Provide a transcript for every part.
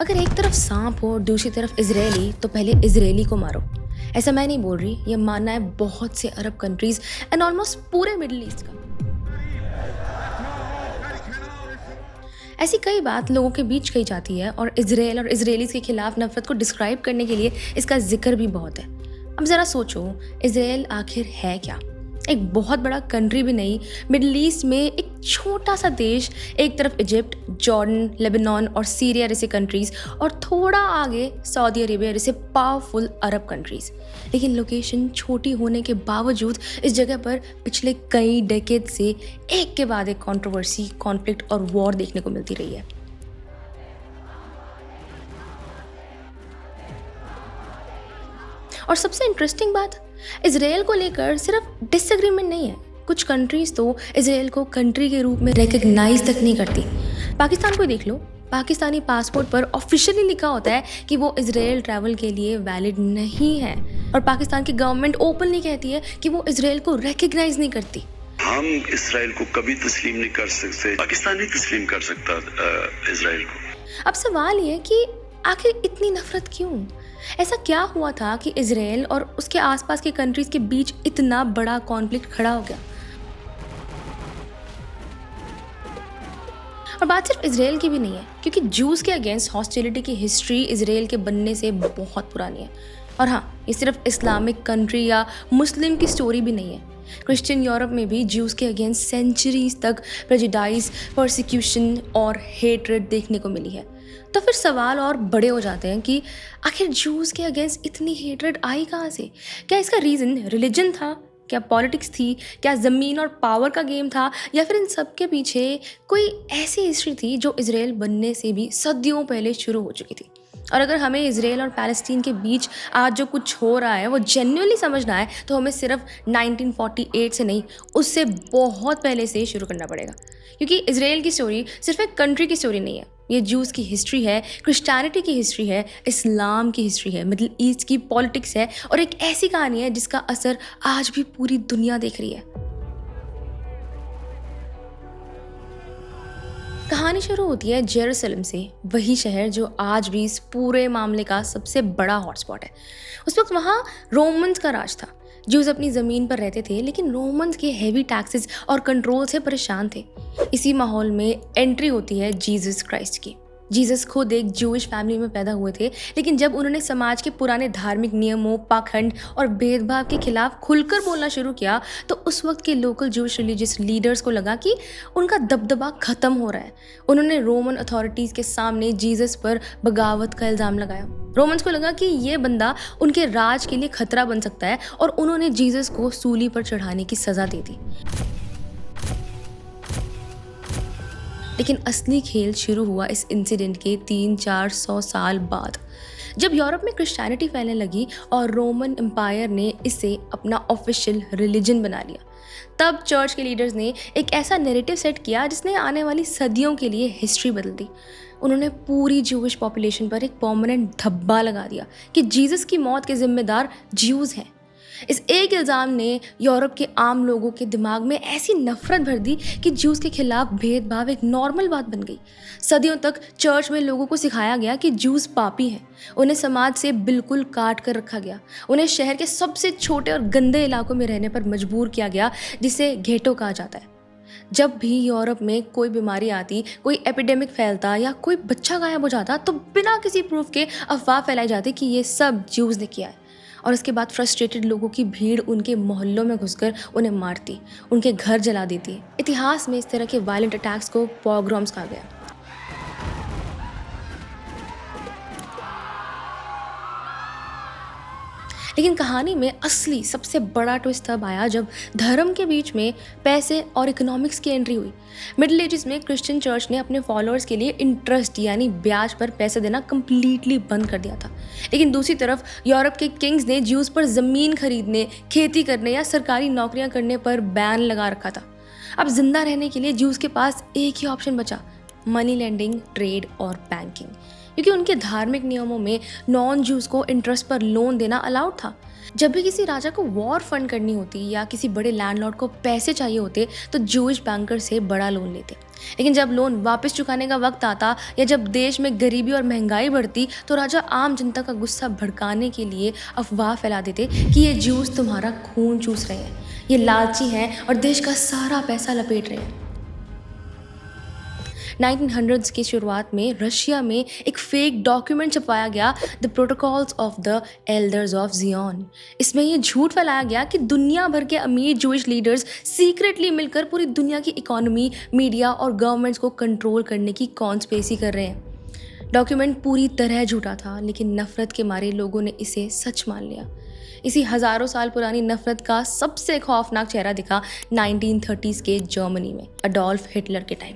अगर एक तरफ सांप हो और दूसरी तरफ इजरायली तो पहले इजरायली को मारो। ऐसा मैं नहीं बोल रही, ये मानना है बहुत से अरब कंट्रीज एंड ऑलमोस्ट पूरे मिडिल ईस्ट का। ऐसी कई बात लोगों के बीच कही जाती है और इजराइल और इजरायलीज के खिलाफ नफरत को डिस्क्राइब करने के लिए इसका जिक्र भी बहुत है। अब जरा सोचो, इजराइल आखिर है क्या? एक बहुत बड़ा कंट्री भी नहीं, मिडिल ईस्ट में एक छोटा सा देश। एक तरफ इजिप्ट, जॉर्डन, लेबनान और सीरिया जैसे कंट्रीज और थोड़ा आगे सऊदी अरेबिया जैसे पावरफुल अरब कंट्रीज। लेकिन लोकेशन छोटी होने के बावजूद इस जगह पर पिछले कई डेकेड से एक के बाद एक कंट्रोवर्सी, कॉन्फ्लिक्ट और वॉर देखने को मिलती रही है। और सबसे इंटरेस्टिंग बात, इजराइल को लेकर सिर्फ डिसएग्रीमेंट नहीं है। कुछ कंट्रीज तो इजराइल को कंट्री के रूप में रिकग्नाइज तक नहीं करती। पाकिस्तान को देख लो, पाकिस्तानी पासपोर्ट पर ऑफिशियली लिखा होता है कि वो इजराइल ट्रैवल के लिए वैलिड नहीं है, और पाकिस्तान की गवर्नमेंट ओपनली कहती है कि वो इजराइल को रिकग्नाइज नहीं करती। हम इसराइल को कभी तस्लीम नहीं कर सकते, पाकिस्तान नहीं तस्लीम कर सकता इसराइल को। अब सवाल ये कि आखिर इतनी नफरत क्यों? ऐसा क्या हुआ था कि इजराइल और उसके आसपास के कंट्रीज के बीच इतना बड़ा कॉन्फ्लिक्ट खड़ा हो गया? और बात सिर्फ इजराइल की भी नहीं है, क्योंकि जूस के अगेंस्ट हॉस्टिलिटी की हिस्ट्री इजराइल के बनने से बहुत पुरानी है। और हाँ, ये सिर्फ इस्लामिक कंट्री या मुस्लिम की स्टोरी भी नहीं है। क्रिश्चियन यूरोप में भी ज्यूज के अगेंस्ट सेंचुरीज तक प्रेजुडाइज, परसिक्यूशन और हेट्रेड देखने को मिली है। तो फिर सवाल और बड़े हो जाते हैं कि आखिर ज्यूज के अगेंस्ट इतनी हेट्रेड आई कहाँ से? क्या इसका रीज़न रिलीजन था? क्या पॉलिटिक्स थी? क्या ज़मीन और पावर का गेम था? या फिर इन सब के पीछे कोई ऐसी हिस्ट्री थी जो इजराइल बनने से भी सदियों पहले शुरू हो चुकी थी? और अगर हमें इजराइल और पैलेस्टीन के बीच आज जो कुछ हो रहा है वो जेन्युइनली समझना है, तो हमें सिर्फ 1948 से नहीं, उससे बहुत पहले से शुरू करना पड़ेगा। क्योंकि इजराइल की स्टोरी सिर्फ एक कंट्री की स्टोरी नहीं है, ये जूस की हिस्ट्री है, क्रिश्चियनिटी की हिस्ट्री है, इस्लाम की हिस्ट्री है, मिडिल ईस्ट की पॉलिटिक्स है, और एक ऐसी कहानी है जिसका असर आज भी पूरी दुनिया देख रही है। कहानी शुरू होती है जेरूसलम से, वही शहर जो आज भी इस पूरे मामले का सबसे बड़ा हॉटस्पॉट है। उस वक्त वहाँ रोमन्स का राज था। ज्यूज अपनी ज़मीन पर रहते थे, लेकिन रोमन्स के हेवी टैक्सेस और कंट्रोल से परेशान थे। इसी माहौल में एंट्री होती है जीसस क्राइस्ट की। जीसस खुद एक जूइश फैमिली में पैदा हुए थे, लेकिन जब उन्होंने समाज के पुराने धार्मिक नियमों, पाखंड और भेदभाव के खिलाफ खुलकर बोलना शुरू किया, तो उस वक्त के लोकल जूइश रिलीजियस लीडर्स को लगा कि उनका दबदबा खत्म हो रहा है। उन्होंने रोमन अथॉरिटीज़ के सामने जीसस पर बगावत का इल्ज़ाम लगाया। रोमन्स को लगा कि ये बंदा उनके राज के लिए खतरा बन सकता है, और उन्होंने जीसस को सूली पर चढ़ाने की सज़ा दे दी। लेकिन असली खेल शुरू हुआ इस इंसिडेंट के 300-400 साल बाद, जब यूरोप में क्रिश्चियनिटी फैलने लगी और रोमन एम्पायर ने इसे अपना ऑफिशियल रिलीजन बना लिया। तब चर्च के लीडर्स ने एक ऐसा नैरेटिव सेट किया जिसने आने वाली सदियों के लिए हिस्ट्री बदल दी। उन्होंने पूरी ज्यूइश पॉपुलेशन पर एक परमानेंट धब्बा लगा दिया कि जीसस की मौत के जिम्मेदार ज्यूज हैं। इस एक इल्ज़ाम ने यूरोप के आम लोगों के दिमाग में ऐसी नफरत भर दी कि ज्यूज के खिलाफ भेदभाव एक नॉर्मल बात बन गई। सदियों तक चर्च में लोगों को सिखाया गया कि ज्यूज पापी हैं। उन्हें समाज से बिल्कुल काट कर रखा गया। उन्हें शहर के सबसे छोटे और गंदे इलाकों में रहने पर मजबूर किया गया, जिसे घेटो कहा जाता है। जब भी यूरोप में कोई बीमारी आती, कोई एपिडेमिक फैलता या कोई बच्चा गायब हो जाता, तो बिना किसी प्रूफ के अफवाह फैलाई जाती कि ये सब ज्यूज ने किया है। और उसके बाद फ्रस्ट्रेटेड लोगों की भीड़ उनके मोहल्लों में घुसकर उन्हें मारती, उनके घर जला देती। इतिहास में इस तरह के वायलेंट अटैक्स को पोग्राम्स कहा गया। लेकिन कहानी में असली सबसे बड़ा ट्विस्ट तब आया जब धर्म के बीच में पैसे और इकोनॉमिक्स की एंट्री हुई। मिडिल एजेस में क्रिश्चियन चर्च ने अपने फॉलोअर्स के लिए इंटरेस्ट यानी ब्याज पर पैसे देना कम्प्लीटली बंद कर दिया था। लेकिन दूसरी तरफ यूरोप के किंग्स ने ज्यूज पर ज़मीन खरीदने, खेती करने या सरकारी नौकरियां करने पर बैन लगा रखा था। अब जिंदा रहने के लिए ज्यूज के पास एक ही ऑप्शन बचा, मनी लेंडिंग, ट्रेड और बैंकिंग, क्योंकि उनके धार्मिक नियमों में नॉन जूस को इंटरेस्ट पर लोन देना अलाउड था। जब भी किसी राजा को वॉर फंड करनी होती या किसी बड़े लैंडलॉर्ड को पैसे चाहिए होते तो जूइश बैंकर से बड़ा लोन लेते। लेकिन जब लोन वापस चुकाने का वक्त आता या जब देश में गरीबी और महंगाई बढ़ती तो राजा आम जनता का गुस्सा भड़काने के लिए अफवाह फैला देते कि ये जूस तुम्हारा खून चूस रहे हैं, ये लालची हैं और देश का सारा पैसा लपेट रहे हैं। 1900s की शुरुआत में रशिया में एक फेक डॉक्यूमेंट छपवाया गया, the protocols of the elders of Zion. इसमें ये झूठ फैलाया गया कि दुनिया भर के अमीर जूइश लीडर्स सीक्रेटली मिलकर पूरी दुनिया की इकोनॉमी, मीडिया और गवर्नमेंट्स को कंट्रोल करने की कॉन्स्पिरेसी कर रहे हैं। डॉक्यूमेंट पूरी तरह झूठा था, लेकिन नफरत के मारे लोगों ने इसे सच मान लिया। इसी हज़ारों साल पुरानी नफरत का सबसे खौफनाक चेहरा दिखा 1930s के जर्मनी में अडोल्फ हिटलर के टाइम।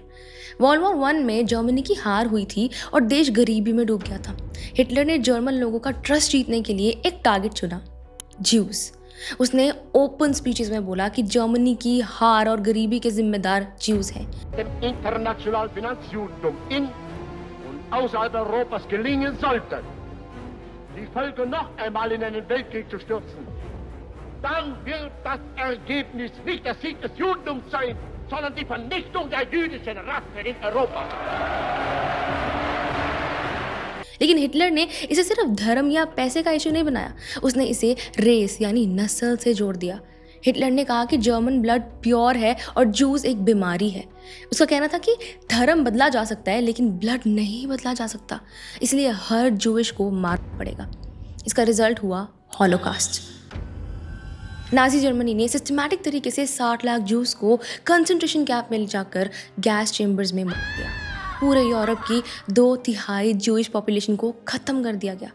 वर्ल्ड वॉर 1 में जर्मनी की हार हुई थी और देश गरीबी में डूब गया था। हिटलर ने जर्मन लोगों का ट्रस्ट जीतने के लिए एक टारगेट चुना, ज्यूज। उसने ओपन स्पीचेस में बोला कि जर्मनी की हार और गरीबी के जिम्मेदार ज्यूज हैं। International Finanzjudentum in und außerhalb Europas gelingen sollte, die Völker noch einmal in einen Weltkrieg zu stürzen, dann wird das Ergebnis nicht der Sieg des Judentums sein, sondern die Vernichtung der jüdischen Rasse in Europa. लेकिन Hitler ने इसे सिर्फ धर्म या पैसे का issue नहीं बनाया, उसने इसे रेस यानी नस्ल से जोड़ दिया। हिटलर ने कहा कि जर्मन ब्लड प्योर है और जूस एक बीमारी है। उसका कहना था कि धर्म बदला जा सकता है लेकिन ब्लड नहीं बदला जा सकता, इसलिए हर जूइश को मारना पड़ेगा। इसका रिजल्ट हुआ हॉलोकास्ट। नाजी जर्मनी ने सिस्टमैटिक तरीके से 60 लाख जूस को कंसंट्रेशन कैंप में ले जाकर गैस चेम्बर्स में मार दिया। पूरे यूरोप की 2/3 जूइश पॉपुलेशन को ख़त्म कर दिया गया।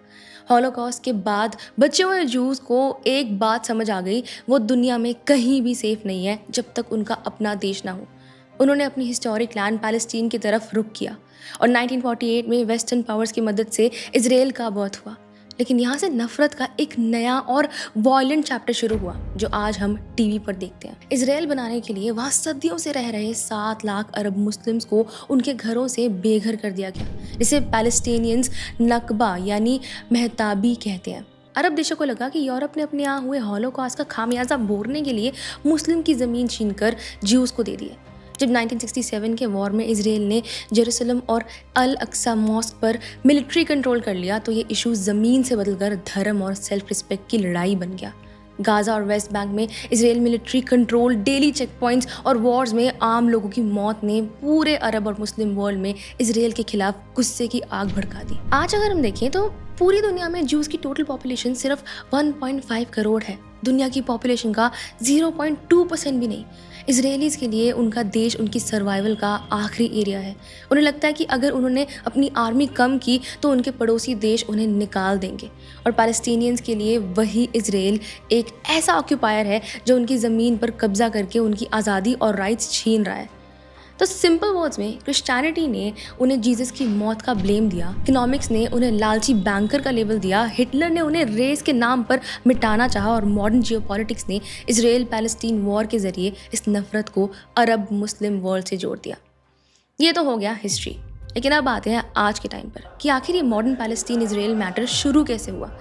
हॉलोकॉस्ट के बाद बचे हुए जूस को एक बात समझ आ गई, वो दुनिया में कहीं भी सेफ नहीं है जब तक उनका अपना देश ना हो। उन्होंने अपनी हिस्टोरिक लैंड पैलेस्टीन की तरफ रुख किया और 1948 में वेस्टर्न पावर्स की मदद से इजराइल का बर्थ हुआ। लेकिन यहाँ से नफरत का एक नया और वॉयलेंट चैप्टर शुरू हुआ जो आज हम टीवी पर देखते हैं। इजराइल बनाने के लिए वहाँ सदियों से रह रहे 7 लाख अरब मुस्लिम्स को उनके घरों से बेघर कर दिया गया, जिसे पैलेस्टीनियंस नकबा यानी महताबी कहते हैं। अरब देशों को लगा कि यूरोप ने अपने यहाँ हुए हॉलोकॉस्ट का खामियाजा भोगने के लिए मुस्लिम की ज़मीन छीनकर ज्यूज़ को दे दी। जब 1967 के वॉर में इजराइल ने जेरूसलम और अल अक्सा मॉस्क पर मिलिट्री कंट्रोल कर लिया तो ये इशू ज़मीन से बदलकर धर्म और सेल्फ रिस्पेक्ट की लड़ाई बन गया। गाज़ा और वेस्ट बैंक में Israel military control, daily check points और वॉर्स में आम लोगों की मौत ने पूरे अरब और मुस्लिम वर्ल्ड में इजराइल के खिलाफ गुस्से की आग भड़का दी। आज अगर हम देखें तो पूरी दुनिया में जूस की टोटल पॉपुलेशन सिर्फ 1.5 करोड़ है, दुनिया की पॉपुलेशन का 0.2% भी नहीं। इजरायलीज के लिए उनका देश उनकी सर्वाइवल का आखिरी एरिया है। उन्हें लगता है कि अगर उन्होंने अपनी आर्मी कम की तो उनके पड़ोसी देश उन्हें निकाल देंगे। और पैलेस्टीनियंस के लिए वही इजराइल एक ऐसा ऑक्यूपायर है जो उनकी ज़मीन पर कब्जा करके उनकी आज़ादी और राइट्स छीन रहा है। तो सिंपल वर्ड्स में क्रिश्चियनिटी ने उन्हें जीसस की मौत का ब्लेम दिया, इकोनॉमिक्स ने उन्हें लालची बैंकर का लेबल दिया, हिटलर ने उन्हें रेस के नाम पर मिटाना चाहा और मॉडर्न जियोपॉलिटिक्स ने इजराइल पैलेस्टीन वॉर के ज़रिए इस नफ़रत को अरब मुस्लिम वर्ल्ड से जोड़ दिया। ये तो हो गया हिस्ट्री, लेकिन अब आते हैं आज के टाइम पर कि आखिर ये मॉडर्न पैलेस्टीन इजराइल मैटर शुरू कैसे हुआ।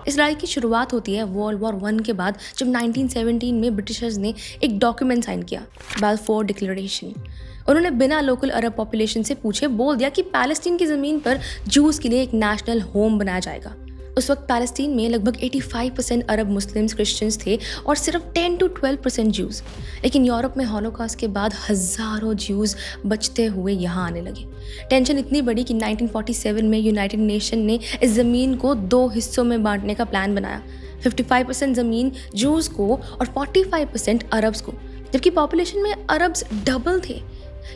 इस लड़ाई की शुरुआत होती है वर्ल्ड वॉर 1 के बाद, जब 1917 में ब्रिटिशर्स ने एक डॉक्यूमेंट साइन किया, बाल्फोर डिक्लेरेशन। उन्होंने बिना लोकल अरब पॉपुलेशन से पूछे बोल दिया कि पैलेस्टीन की ज़मीन पर जूस के लिए एक नेशनल होम बनाया जाएगा। उस वक्त पैलेस्टीन में लगभग 85% अरब मुस्लिम्स क्रिश्चियंस थे और सिर्फ 10 to 12% ज्यूज़। लेकिन यूरोप में हॉलोकॉस्ट के बाद हज़ारों ज्यूज़ बचते हुए यहाँ आने लगे। टेंशन इतनी बड़ी कि 1947 में यूनाइटेड नेशन ने इस ज़मीन को 2 हिस्सों में बांटने का प्लान बनाया, 55% ज़मीन ज्यूज़ को और 45% अरब्स को, जबकि पॉपुलेशन में अरब्स डबल थे।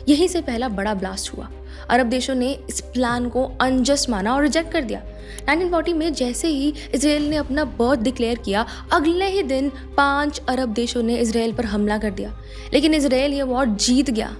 यहीं से पहला बड़ा ब्लास्ट हुआ। अरब देशों ने इस प्लान को अनजस्ट माना और रिजेक्ट कर दिया। 1940 में जैसे ही इजराइल ने अपना बर्थ डिक्लेयर किया, अगले ही दिन 5 अरब देशों ने इजराइल पर हमला कर दिया, लेकिन इजराइल ये वॉर जीत गया।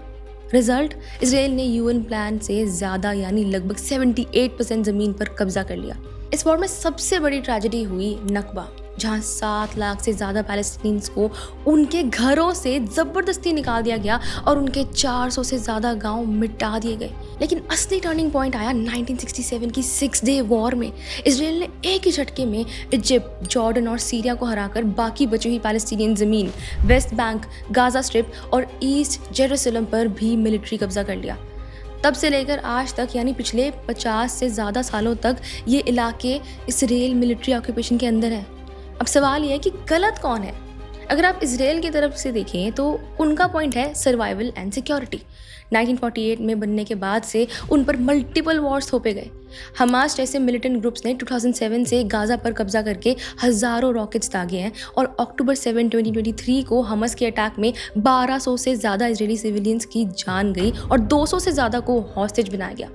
रिजल्ट, इजराइल ने यूएन प्लान से ज़्यादा यानी लगभग 78% ज़मीन पर कब्जा कर लिया। इस वॉर में सबसे बड़ी ट्रेजेडी हुई नकबा। जहां 7 लाख से ज़्यादा पैलेस्टीनियंस को उनके घरों से ज़बरदस्ती निकाल दिया गया और उनके 400 से ज़्यादा गांव मिटा दिए गए। लेकिन असली टर्निंग पॉइंट आया 1967 की 6 डे वॉर में। इसराइल ने एक ही झटके में इजिप्ट, जॉर्डन और सीरिया को हराकर बाकी बची हुई पैलेस्टीनियन ज़मीन, वेस्ट बैंक, गाज़ा स्ट्रिप और ईस्ट जेरूसलम पर भी मिलिट्री कब्जा कर लिया। तब से लेकर आज तक यानी पिछले 50 से ज़्यादा सालों तक ये इलाके इसराइल मिलिट्री ऑक्यूपेशन के अंदर है। अब सवाल ये है कि गलत कौन है? अगर आप इसराइल की तरफ से देखें तो उनका पॉइंट है सर्वाइवल एंड सिक्योरिटी। 1948 में बनने के बाद से उन पर मल्टीपल वॉर्स थोपे गए। हमास जैसे मिलिटेंट ग्रुप्स ने 2007 से गाज़ा पर कब्जा करके हज़ारों रॉकेट्स दागे हैं और अक्टूबर 7, 2023 को हमास के अटैक में 1200 से ज़्यादा इजरायली सिविलियंस की जान गई और 200 से ज़्यादा को हॉस्टेज बनाया गया।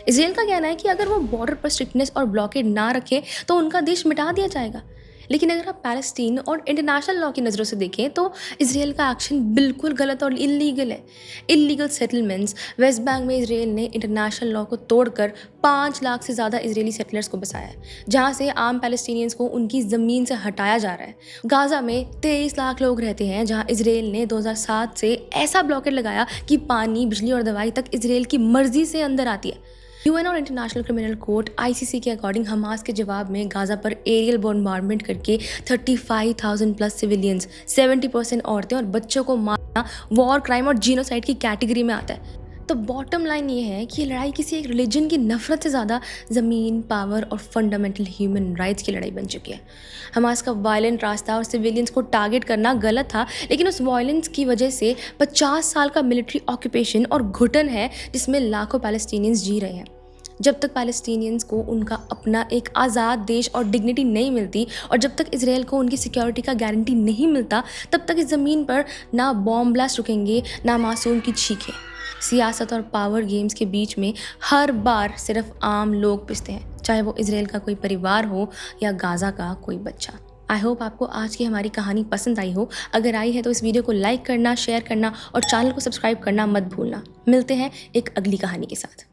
इसराइल का कहना है कि अगर वो बॉर्डर पर स्ट्रिक्टनेस और ब्लॉकेड ना रखे तो उनका देश मिटा दिया जाएगा। लेकिन अगर आप पैलेस्टीन और इंटरनेशनल लॉ की नज़रों से देखें तो इसराइल का एक्शन बिल्कुल गलत और इल्लीगल है। इल्लीगल सेटलमेंट्स, वेस्ट बैंक में इसराइल ने इंटरनेशनल लॉ को तोड़कर 5 लाख से ज़्यादा इजरायली सेटलर्स को बसाया है, जहां से आम पैलेस्टीनियंस को उनकी ज़मीन से हटाया जा रहा है। गाज़ा में 23 लाख लोग रहते हैं, जहां इसराइल ने 2007 से ऐसा ब्लॉकेड लगाया कि पानी, बिजली और दवाई तक इसराइल की मर्जी से अंदर आती है। यूएन और इंटरनेशनल क्रिमिनल कोर्ट ICC के अकॉर्डिंग हमास के जवाब में गाज़ा पर एरियल बॉम्बार्डमेंट करके 35,000 प्लस सिविलियंस, 70% औरतें और बच्चों को मारना वॉर क्राइम और जीनोसाइड की कैटेगरी में आता है। तो बॉटम लाइन ये है कि ये लड़ाई किसी एक रिलीजन की नफरत से ज़्यादा ज़मीन, पावर और फंडामेंटल ह्यूमन राइट्स की लड़ाई बन चुकी है। हमास का वायलेंट रास्ता और सिविलियंस को टारगेट करना गलत था, लेकिन उस वायलेंस की वजह से 50 साल का मिलिट्री ऑक्यूपेशन और घुटन है जिसमें लाखों पैलेस्टीनियंस जी रहे हैं। जब तक पैलेस्टीनियंस को उनका अपना एक आज़ाद देश और डिग्निटी नहीं मिलती और जब तक इसराइल को उनकी सिक्योरिटी का गारंटी नहीं मिलता, तब तक इस ज़मीन पर ना बॉम्ब ब्लास्ट रुकेंगे, ना मासूम की चीखें। सियासत और पावर गेम्स के बीच में हर बार सिर्फ आम लोग पिसते हैं, चाहे वो इसराइल का कोई परिवार हो या गाज़ा का कोई बच्चा। आई होप आपको आज की हमारी कहानी पसंद आई हो। अगर आई है तो इस वीडियो को लाइक करना, शेयर करना और चैनल को सब्सक्राइब करना मत भूलना। मिलते हैं एक अगली कहानी के साथ।